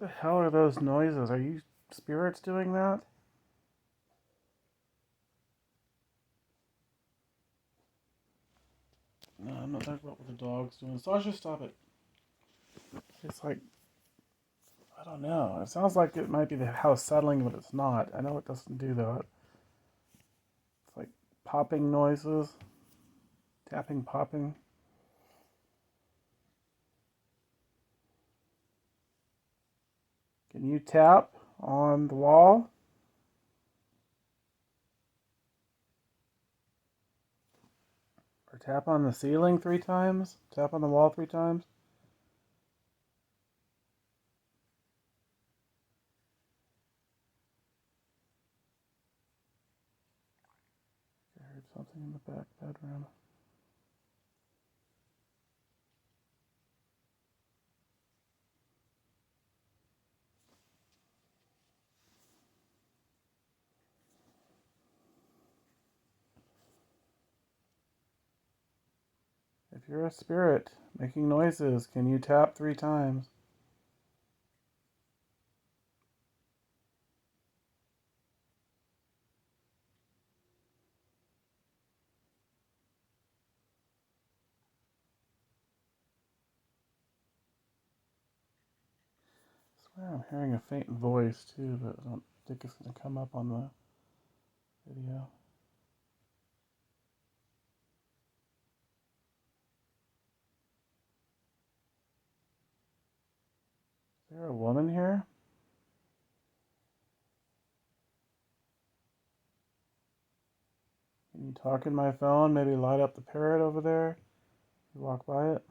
The hell are those noises? Are you spirits doing that? No, I'm not talking about what the dog's doing. Sasha, stop it. It's like, I don't know. It sounds like it might be the house settling, but it's not. I know it doesn't do that. It's like popping noises, tapping, popping. Can you tap on the wall? Or tap on the ceiling 3 times? Tap on the wall 3 times? I heard something in the back bedroom. If you're a spirit making noises, can you tap 3 times? I swear I'm hearing a faint voice too, but I don't think it's going to come up on the video. Is there a woman here? Can you talk in my phone? Maybe light up the parrot over there? You walk by it?